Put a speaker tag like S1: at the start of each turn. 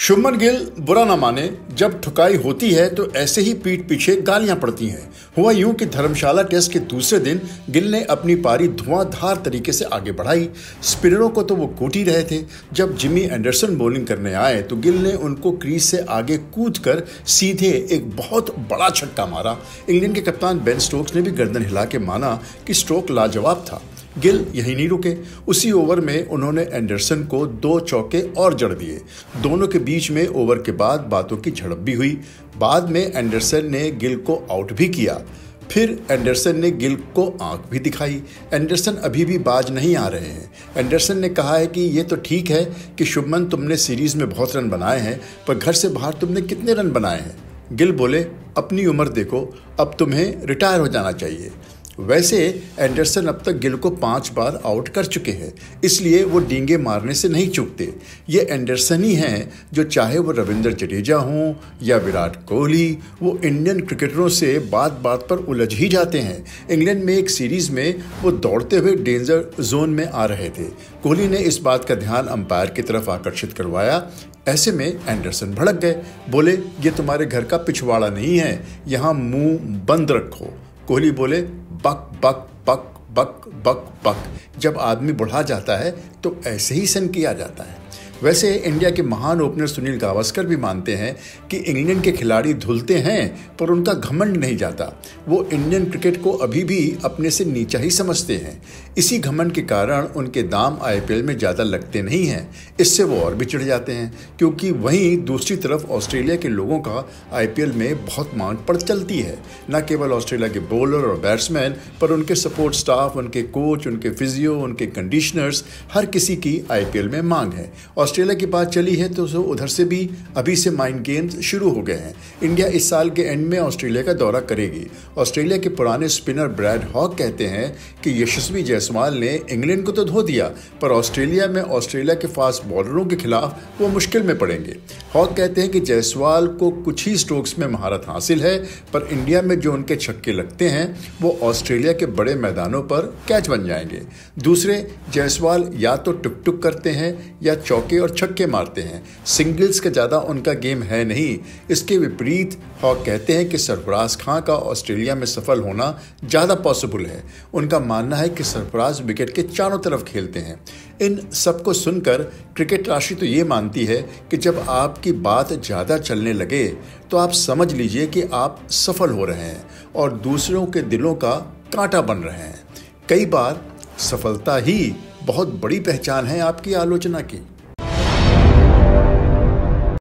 S1: शुभमन गिल बुरा ना माने, जब ठुकाई होती है तो ऐसे ही पीठ पीछे गालियां पड़ती हैं। हुआ यूं कि धर्मशाला टेस्ट के दूसरे दिन गिल ने अपनी पारी धुआंधार तरीके से आगे बढ़ाई। स्पिनरों को तो वो कूट ही रहे थे। जब जिमी एंडरसन बॉलिंग करने आए तो गिल ने उनको क्रीज से आगे कूदकर सीधे एक बहुत बड़ा छक्का मारा। इंग्लैंड के कप्तान बेन स्टोक्स ने भी गर्दन हिला के माना कि स्ट्रोक लाजवाब था। गिल यहीं नहीं रुके। उसी ओवर में उन्होंने एंडरसन को 2 चौके और जड़ दिए। दोनों के बीच में ओवर के बाद बातों की झड़प भी हुई। बाद में एंडरसन ने गिल को आउट भी किया। फिर एंडरसन ने गिल को आंख भी दिखाई। एंडरसन अभी भी बाज नहीं आ रहे हैं। एंडरसन ने कहा है कि ये तो ठीक है कि शुभमन, तुमने सीरीज में बहुत रन बनाए हैं, पर घर से बाहर तुमने कितने रन बनाए हैं? गिल बोले, अपनी उम्र देखो, अब तुम्हें रिटायर हो जाना चाहिए। वैसे एंडरसन अब तक गिल को 5 बार आउट कर चुके हैं, इसलिए वो डींगे मारने से नहीं चूकते। ये एंडरसन ही हैं जो, चाहे वो रविंद्र जडेजा हों या विराट कोहली, वो इंडियन क्रिकेटरों से बात बात पर उलझ ही जाते हैं। इंग्लैंड में एक सीरीज में वो दौड़ते हुए डेंजर जोन में आ रहे थे। कोहली ने इस बात का ध्यान अंपायर की तरफ आकर्षित करवाया। ऐसे में एंडरसन भड़क गए। बोले, ये तुम्हारे घर का पिछवाड़ा नहीं है, यहाँ मुंह बंद रखो। कोहली बोले, बक बक बक बक बक बक। जब आदमी बुढ़ा जाता है तो ऐसे ही सन किया जाता है। वैसे इंडिया के महान ओपनर सुनील गावस्कर भी मानते हैं कि इंग्लैंड के खिलाड़ी धुलते हैं, पर उनका घमंड नहीं जाता। वो इंडियन क्रिकेट को अभी भी अपने से नीचा ही समझते हैं। इसी घमंड के कारण उनके दाम आईपीएल में ज़्यादा लगते नहीं हैं। इससे वो और भी चिढ़ जाते हैं, क्योंकि वहीं दूसरी तरफ ऑस्ट्रेलिया के लोगों का आईपीएल में बहुत मांग पर चलती है। न केवल ऑस्ट्रेलिया के बॉलर और बैट्समैन, पर उनके सपोर्ट स्टाफ, उनके कोच, उनके फिजियो, उनके कंडीशनर्स, हर किसी की आईपीएल में मांग है। ऑस्ट्रेलिया की बात चली है तो उधर से भी अभी से माइंड गेम्स शुरू हो गए हैं। इंडिया इस साल के एंड में ऑस्ट्रेलिया का दौरा करेगी। ऑस्ट्रेलिया के पुराने स्पिनर ब्रैड हॉक कहते हैं कि यशस्वी जायसवाल ने इंग्लैंड को तो धो दिया, पर ऑस्ट्रेलिया में ऑस्ट्रेलिया के फास्ट बॉलरों के खिलाफ वो मुश्किल में पड़ेंगे। हॉक कहते हैं कि जायसवाल को कुछ ही स्ट्रोक्स में महारत हासिल है, पर इंडिया में जो उनके छक्के लगते हैं वो ऑस्ट्रेलिया के बड़े मैदानों पर कैच बन जाएंगे। दूसरे, जायसवाल या तो टुक टुक करते हैं या चौके और छक्के मारते हैं। सिंगल्स का ज़्यादा उनका गेम है नहीं। इसके विपरीत हॉक कहते हैं कि सरफराज खां का ऑस्ट्रेलिया में सफल होना ज़्यादा पॉसिबल है। उनका मानना है कि सरफराज विकेट के चारों तरफ खेलते हैं। इन सबको सुनकर क्रिकेट राशि तो ये मानती है कि जब आपकी बात ज़्यादा चलने लगे तो आप समझ लीजिए कि आप सफल हो रहे हैं और दूसरों के दिलों का कांटा बन रहे हैं। कई बार सफलता ही बहुत बड़ी पहचान है आपकी आलोचना की।